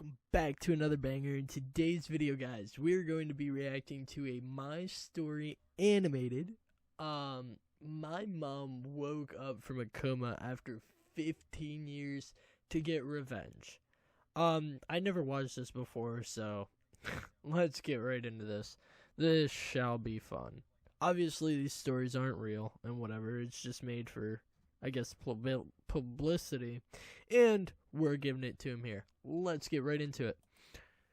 welcome back to another banger. In today's video, guys, we're going to be reacting to a My Story animated. My mom woke up from a coma after 15 years to get revenge. I never watched this before, so let's get right into this. This shall be fun. Obviously, these stories aren't real and whatever. It's just made for, I guess, publicity, and we're giving it to him here. Let's get right into it.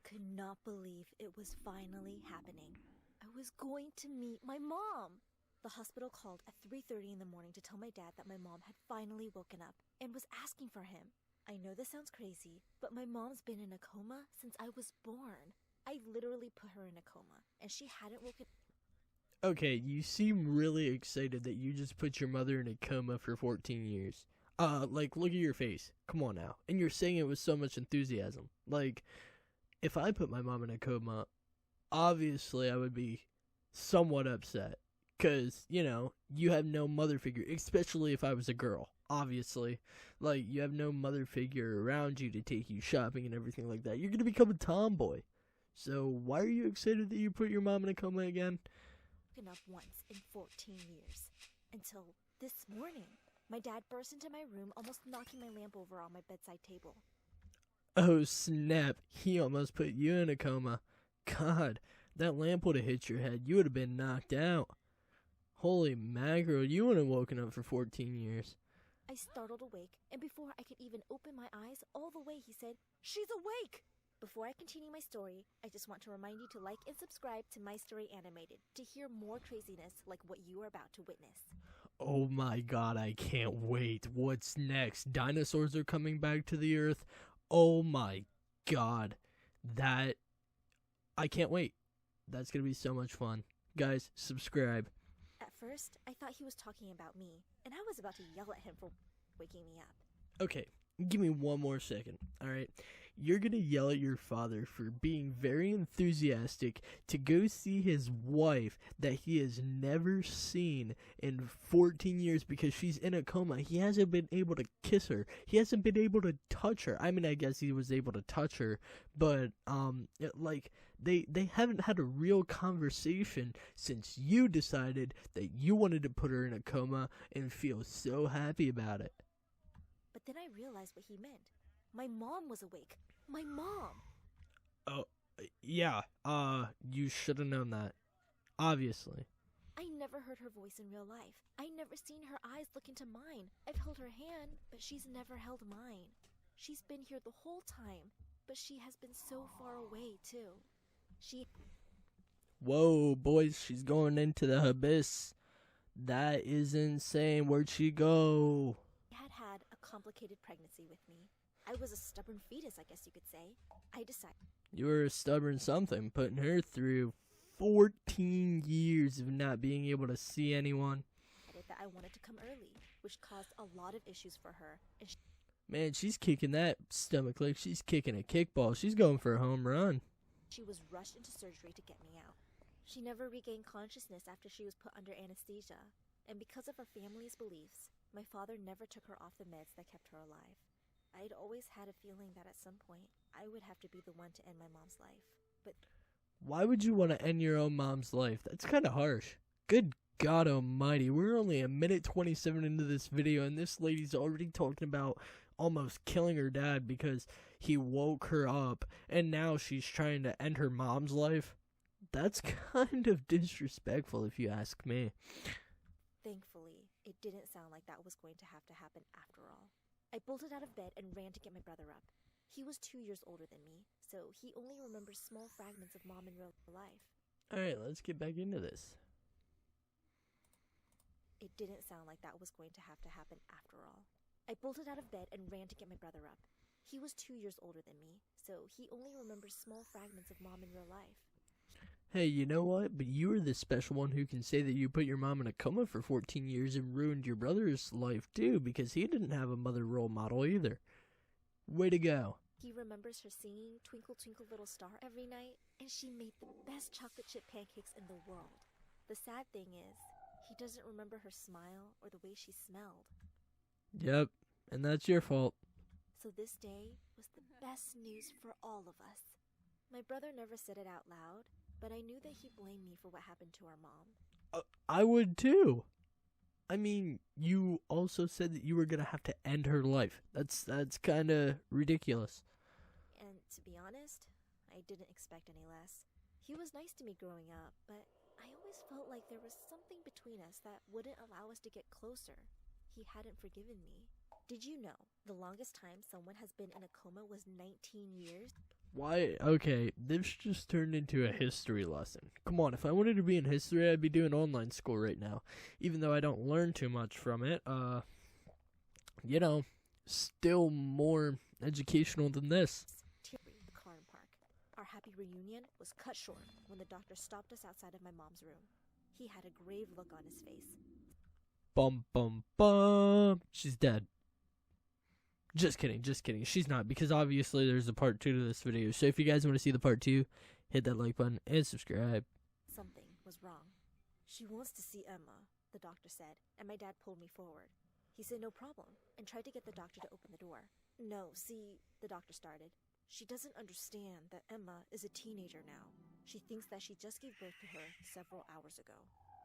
Could not believe it was finally happening. I was going to meet my mom. The hospital called at 3:30 in the morning to tell my dad that my mom had finally woken up and was asking for him. I know this sounds crazy, but my mom's been in a coma since I was born. I literally put her in a coma, and she hadn't woken up. Okay, you seem really excited that you just put your mother in a coma for 14 years. Like, look at your face. Come on now. And you're saying it with so much enthusiasm. Like, if I put my mom in a coma, obviously I would be somewhat upset. Because, you know, you have no mother figure, especially if I was a girl, obviously. Like, you have no mother figure around you to take you shopping and everything like that. You're going to become a tomboy. So, why are you excited that you put your mom in a coma again? Up once in 14 years. Until this morning, my dad burst into my room, almost knocking my lamp over on my bedside table. Oh, snap. He almost put you in a coma. God, that lamp would have hit your head. You would have been knocked out. Holy mackerel, you wouldn't have woken up for 14 years. I startled awake, and before I could even open my eyes all the way, he said, "She's awake!" Before I continue my story, I just want to remind you to like and subscribe to My Story Animated to hear more craziness like what you are about to witness. Oh my god, I can't wait. What's next? Dinosaurs are coming back to the earth? Oh my god. I can't wait. That's gonna be so much fun. Guys, subscribe. At first, I thought he was talking about me, and I was about to yell at him for waking me up. Okay, give me one more second, alright? You're gonna yell at your father for being very enthusiastic to go see his wife that he has never seen in 14 years because she's in a coma. He hasn't been able to kiss her. He hasn't been able to touch her. I mean, I guess he was able to touch her, but, they haven't had a real conversation since you decided that you wanted to put her in a coma and feel so happy about it. But then I realized what he meant. My mom was awake. My mom! Oh, yeah, you should have known that. Obviously. I never heard her voice in real life. I never seen her eyes look into mine. I've held her hand, but she's never held mine. She's been here the whole time, but she has been so far away, too. Whoa, boys, she's going into the abyss. That is insane. Where'd she go? Had a complicated pregnancy with me. I was a stubborn fetus, I guess you could say. I decided. You were a stubborn something, putting her through 14 years of not being able to see anyone. That I wanted to come early, which caused a lot of issues for her. And man, she's kicking that stomach like she's kicking a kickball. She's going for a home run. She was rushed into surgery to get me out. She never regained consciousness after she was put under anesthesia. And because of her family's beliefs, my father never took her off the meds that kept her alive. I'd always had a feeling that at some point, I would have to be the one to end my mom's life. But why would you want to end your own mom's life? That's kind of harsh. Good God almighty, we're only a minute 27 into this video, and this lady's already talking about almost killing her dad because he woke her up, and now she's trying to end her mom's life. That's kind of disrespectful if you ask me. Thankfully, it didn't sound like that was going to happen after all. I bolted out of bed and ran to get my brother up. He was 2 years older than me, so he only remembers small fragments of mom in real life. Alright, let's get back into this. It didn't sound like that was going to happen after all. I bolted out of bed and ran to get my brother up. He was 2 years older than me, so he only remembers small fragments of mom in real life. Hey, you know what? But you are the special one who can say that you put your mom in a coma for 14 years and ruined your brother's life too, because he didn't have a mother role model either. Way to go. He remembers her singing Twinkle Twinkle Little Star every night, and she made the best chocolate chip pancakes in the world. The sad thing is, he doesn't remember her smile or the way she smelled. Yep, and that's your fault. So this day was the best news for all of us. My brother never said it out loud, but I knew that he blamed me for what happened to our mom. I would too. I mean, you also said that you were gonna have to end her life. That's kind of ridiculous. And to be honest, I didn't expect any less. He was nice to me growing up, but I always felt like there was something between us that wouldn't allow us to get closer. He hadn't forgiven me. Did you know the longest time someone has been in a coma was 19 years? Why? Okay, this just turned into a history lesson. Come on, if I wanted to be in history, I'd be doing online school right now. Even though I don't learn too much from it, still more educational than this. The car in park. Our happy reunion was cut short when the doctor stopped us outside of my mom's room. He had a grave look on his face. Bum, bum, bum. She's dead. Just kidding. She's not, because obviously there's a part 2 to this video. So if you guys want to see the part 2, hit that like button and subscribe. Something was wrong. She wants to see Emma, the doctor said, and my dad pulled me forward. He said no problem and tried to get the doctor to open the door. No, see, the doctor started. She doesn't understand that Emma is a teenager now. She thinks that she just gave birth to her several hours ago.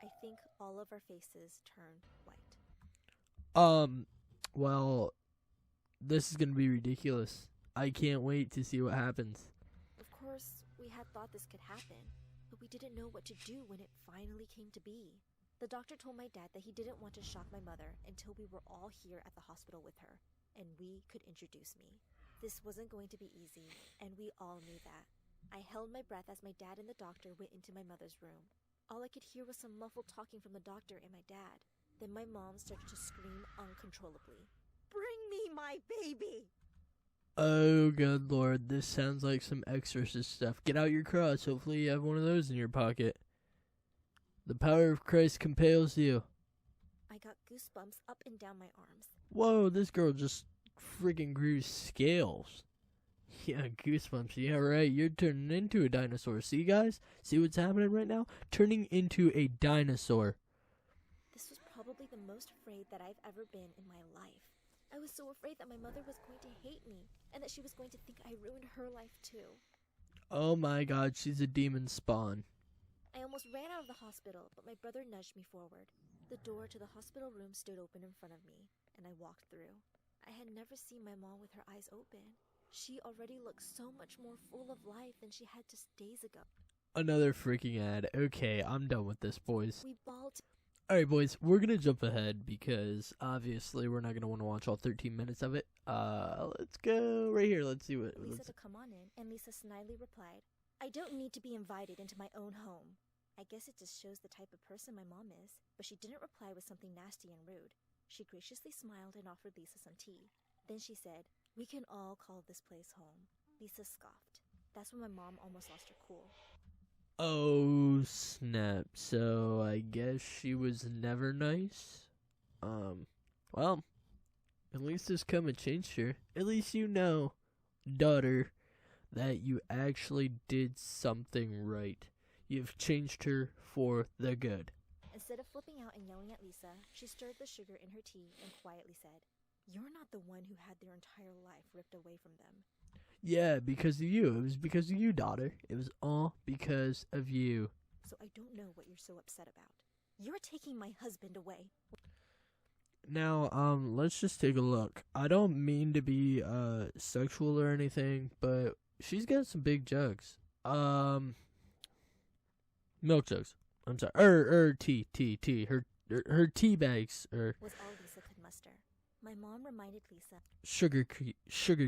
I think all of our faces turned white. Well, this is gonna be ridiculous. I can't wait to see what happens. Of course, we had thought this could happen, but we didn't know what to do when it finally came to be. The doctor told my dad that he didn't want to shock my mother until we were all here at the hospital with her, and we could introduce me. This wasn't going to be easy, and we all knew that. I held my breath as my dad and the doctor went into my mother's room. All I could hear was some muffled talking from the doctor and my dad. Then my mom started to scream uncontrollably. Bring me my baby! Oh, good lord, this sounds like some exorcist stuff. Get out your cross. Hopefully you have one of those in your pocket. The power of Christ compels you. I got goosebumps up and down my arms. Whoa, this girl just freaking grew scales. Yeah, goosebumps. Yeah, right. You're turning into a dinosaur. See, guys? See what's happening right now? Turning into a dinosaur. This was probably the most afraid that I've ever been in my life. I was so afraid that my mother was going to hate me and that she was going to think I ruined her life too. Oh my god, she's a demon spawn. I almost ran out of the hospital, but my brother nudged me forward. The door to the hospital room stood open in front of me, and I walked through. I had never seen my mom with her eyes open. She already looked so much more full of life than she had just days ago. Another freaking ad. Okay, I'm done with this, boys. We bawled. Alright, boys, we're gonna jump ahead because obviously we're not gonna want to watch all 13 minutes of it. Let's go right here. Let's see what. Lisa to come on in, and Lisa snidely replied, I don't need to be invited into my own home. I guess it just shows the type of person my mom is, but she didn't reply with something nasty and rude. She graciously smiled and offered Lisa some tea. Then she said, we can all call this place home. Lisa scoffed. That's when my mom almost lost her cool. Oh, snap. So, I guess she was never nice? Well, at least this Coma changed her. At least you know, daughter, that you actually did something right. You've changed her for the good. Instead of flipping out and yelling at Lisa, she stirred the sugar in her tea and quietly said, you're not the one who had their entire life ripped away from them. Yeah, because of you. It was because of you, daughter. It was all because of you. So I don't know what you're so upset about. You're taking my husband away. Now, let's just take a look. I don't mean to be, sexual or anything, but she's got some big jugs. Milk jugs. I'm sorry. Tea. Her tea bags, was all Lisa could muster. My mom reminded Lisa sugar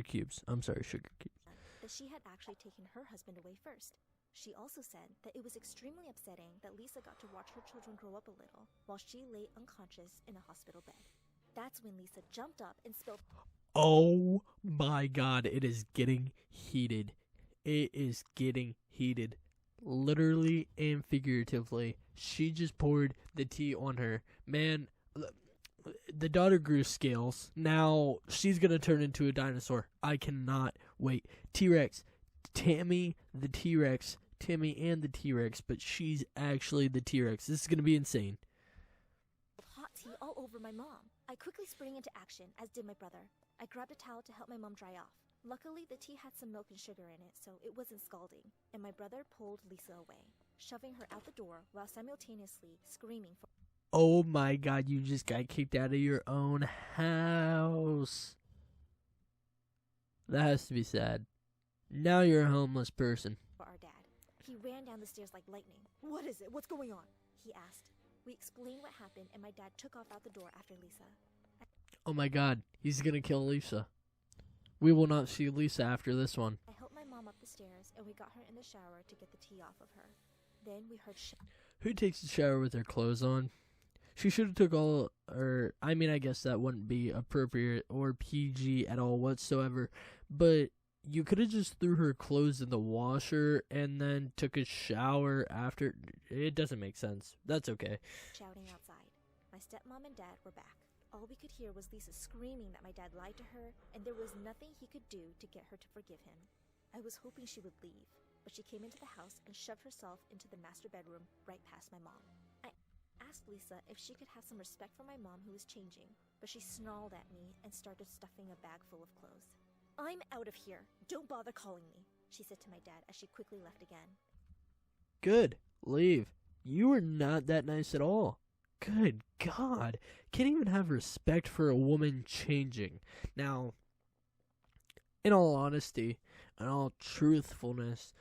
cubes. I'm sorry, sugar cubes. That she had actually taken her husband away first. She also said that it was extremely upsetting that Lisa got to watch her children grow up a little while she lay unconscious in a hospital bed. That's when Lisa jumped up and spilled. Oh my god, it is getting heated. It is getting heated. Literally and figuratively. She just poured the tea on her. Man, the daughter grew scales. Now she's gonna turn into a dinosaur. I cannot wait. T-Rex. Tammy and the T-Rex, but she's actually the T-Rex. This is gonna be insane. Hot tea all over my mom. I quickly sprang into action, as did my brother. I grabbed a towel to help my mom dry off. Luckily, the tea had some milk and sugar in it, so it wasn't scalding, and my brother pulled Lisa away, shoving her out the door while simultaneously screaming for— Oh my god, you just got kicked out of your own house. That has to be sad. Now you're a homeless person. our dad. He ran down the stairs like lightning. "What is it? What's going on?" he asked. We explained what happened, and my dad took off out the door after Lisa. Oh my god, he's gonna kill Lisa. We will not see Lisa after this one. I helped my mom up the stairs, and we got her in the shower to get the tea off of her. Then we heard Who takes a shower with their clothes on? She should have took all, or I mean, I guess that wouldn't be appropriate or PG at all whatsoever, but you could have just threw her clothes in the washer and then took a shower after. It doesn't make sense. That's okay. shouting outside. My stepmom and dad were back. All we could hear was Lisa screaming that my dad lied to her, and there was nothing he could do to get her to forgive him. I was hoping she would leave, but she came into the house and shoved herself into the master bedroom right past my mom. I asked Lisa if she could have some respect for my mom who was changing, but she snarled at me and started stuffing a bag full of clothes. "I'm out of here. Don't bother calling me," she said to my dad as she quickly left again. Good. Leave. You are not that nice at all. Good God. Can't even have respect for a woman changing. Now, in all honesty, and all truthfulness,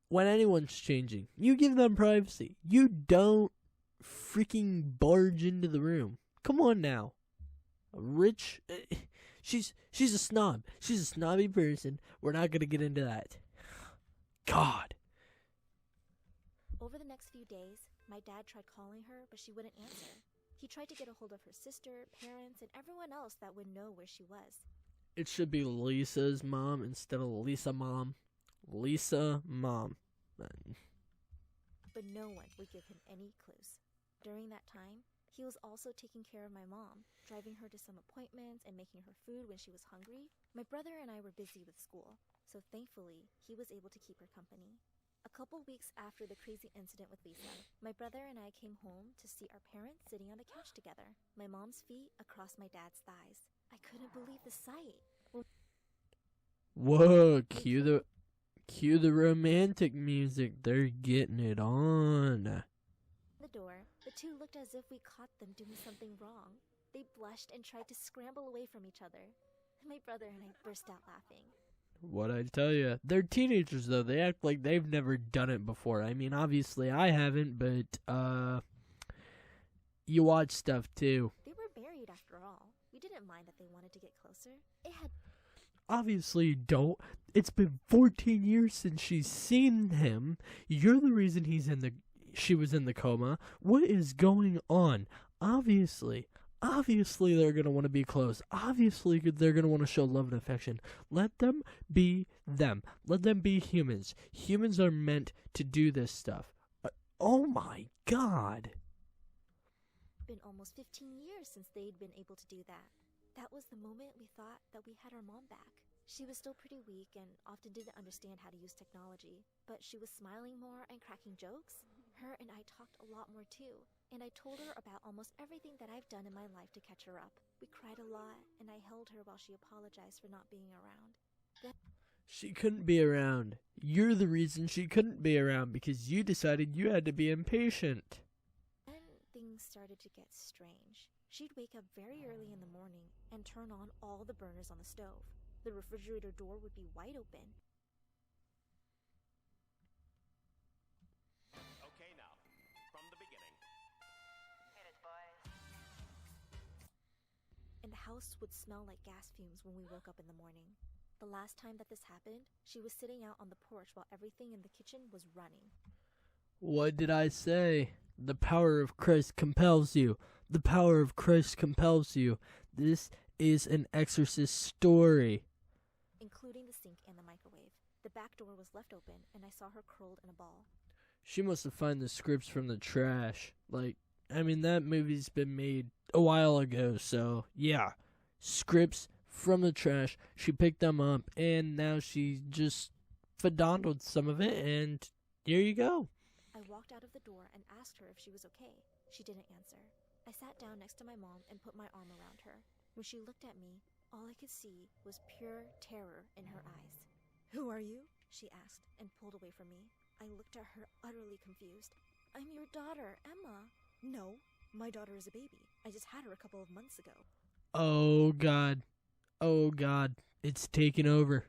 when anyone's changing, you give them privacy. You don't freaking barge into the room. Come on now. She's a snob. She's a snobby person. We're not going to get into that. God. Over the next few days, my dad tried calling her, but she wouldn't answer. He tried to get a hold of her sister, parents, and everyone else that would know where she was. It should be Lisa's mom instead of Lisa mom. Lisa mom. But no one would give him any clues. During that time, he was also taking care of my mom, driving her to some appointments and making her food when she was hungry. My brother and I were busy with school, so thankfully, he was able to keep her company. A couple weeks after the crazy incident with Lisa, my brother and I came home to see our parents sitting on the couch together, my mom's feet across my dad's thighs. I couldn't believe the sight. Whoa, cue the romantic music. They're getting it on. The door, the two looked as if we caught them doing something wrong. They blushed and tried to scramble away from each other. My brother and I burst out laughing. What I tell you, they're teenagers though. They act like they've never done it before. I mean, obviously I haven't, but you watch stuff too. They were married after all. We didn't mind that they wanted to get closer. It had Obviously you don't. It's been 14 years since she's seen him. You're the reason she was in the coma. What is going on? Obviously they're going to want to be close. Obviously they're going to want to show love and affection. Let them be them. Let them be humans. Humans are meant to do this stuff. Oh my God. been almost 15 years since they'd been able to do that. That was the moment we thought that we had our mom back. She was still pretty weak and often didn't understand how to use technology, but she was smiling more and cracking jokes. Her and I talked a lot more too, and I told her about almost everything that I've done in my life to catch her up. We cried a lot, and I held her while she apologized for not being around. She couldn't be around. You're the reason she couldn't be around because you decided you had to be impatient. Then things started to get strange. She'd wake up very early in the morning and turn on all the burners on the stove. The refrigerator door would be wide open. Okay, now, from the beginning. Hit it, boys. And the house would smell like gas fumes when we woke up in the morning. The last time that this happened, she was sitting out on the porch while everything in the kitchen was running. What did I say? The power of Christ compels you. The power of Christ compels you. This is an Exorcist story. Including the sink and the microwave. The back door was left open, and I saw her curled in a ball. She must have found the scripts from the trash. That movie's been made a while ago, so yeah. Scripts from the trash. She picked them up, and now she just fondled some of it, and here you go. I walked out of the door and asked her if she was okay. She didn't answer. I sat down next to my mom and put my arm around her. When she looked at me, All I could see was pure terror in her eyes. "Who are you?" she asked, and pulled away from me. I looked at her utterly confused. "I'm your daughter, Emma." "No, my daughter is a baby. I just had her a couple of months ago." Oh, God. Oh, God. It's taken over.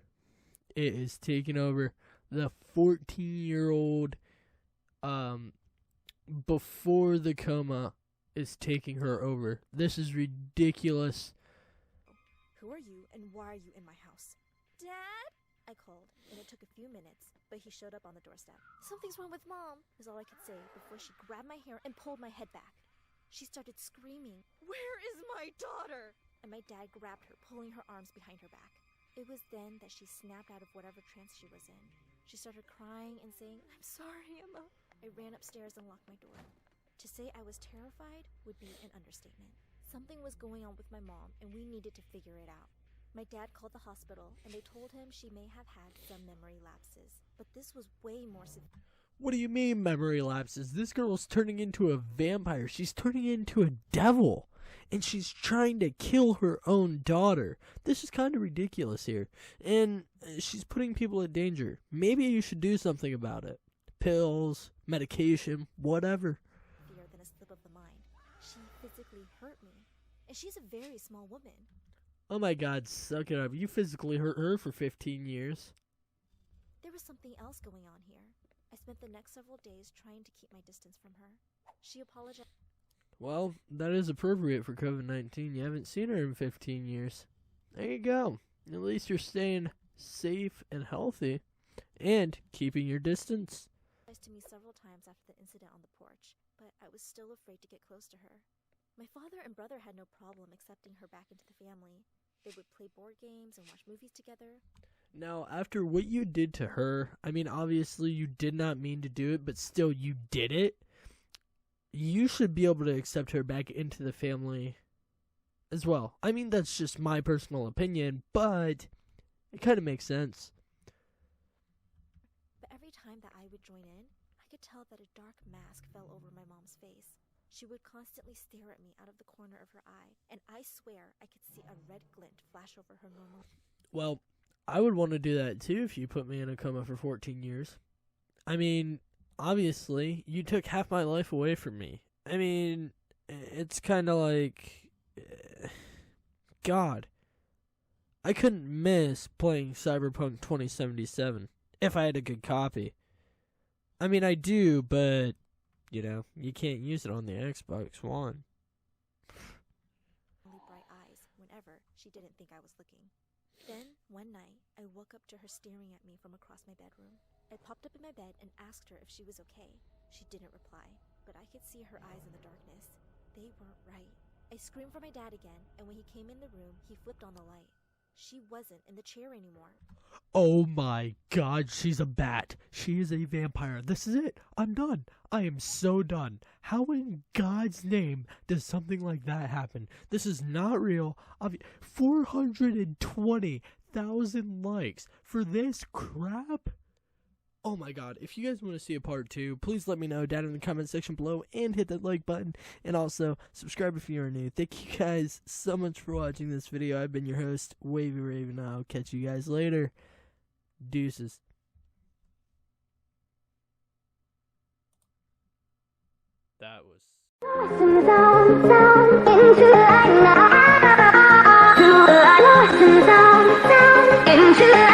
It is taken over. The 14-year-old, before the coma, is taking her over. This is ridiculous. "Who are you, and why are you in my house?" "Dad?" I called, and it took a few minutes, but he showed up on the doorstep. "Something's wrong with Mom," was all I could say before she grabbed my hair and pulled my head back. She started screaming, "Where is my daughter?" And my dad grabbed her, pulling her arms behind her back. It was then that she snapped out of whatever trance she was in. She started crying and saying, "I'm sorry, Emma." I ran upstairs and locked my door. To say I was terrified would be an understatement. Something was going on with my mom, and we needed to figure it out. My dad called the hospital, and they told him she may have had some memory lapses. But this was way more severe. What do you mean memory lapses? This girl's turning into a vampire. She's turning into a devil. And she's trying to kill her own daughter. This is kind of ridiculous here. And she's putting people in danger. Maybe you should do something about it. Pills, medication, whatever. Than a slip of the mind. She physically hurt me. And she's a very small woman. Oh my God, suck it up. You physically hurt her for 15 years. There was something else going on here. I spent the next several days trying to keep my distance from her. She apologized. Well, that is appropriate for COVID-19. You haven't seen her in 15 years. There you go. At least you're staying safe and healthy and keeping your distance. To me several times after the incident on the porch, but I was still afraid to get close to her. My father and brother had no problem accepting her back into the family. They would play board games and watch movies together. Now, after what you did to her, I mean, obviously you did not mean to do it, but still you did it. You should be able to accept her back into the family as well. I mean, that's just my personal opinion, but it kind of makes sense. But every time that I would join in, I could tell that a dark mask fell over my mom's face. She would constantly stare at me out of the corner of her eye, and I swear I could see a red glint flash over her normal. Well, I would want to do that too if you put me in a coma for 14 years. I mean, obviously, you took half my life away from me. I mean, it's kind of like, God, I couldn't miss playing Cyberpunk 2077 if I had a good copy. I mean, I do, but, you know, you can't use it on the Xbox One. Bright eyes whenever she didn't think I was looking. Then, one night, I woke up to her staring at me from across my bedroom. I popped up in my bed and asked her if she was okay. She didn't reply, but I could see her eyes in the darkness. They weren't right. I screamed for my dad again, and when he came in the room, he flipped on the light. She wasn't in the chair anymore. Oh my God, she's a bat. She is a vampire. This is it. I'm done. I am so done. How in God's name does something like that happen? This is not real. 420,000 likes for this crap? Oh my God, if you guys want to see a part 2, please let me know down in the comment section below and hit that like button. And also, subscribe if you are new. Thank you guys so much for watching this video. I've been your host, Wavy Raven. I'll catch you guys later. Deuces. That was... Into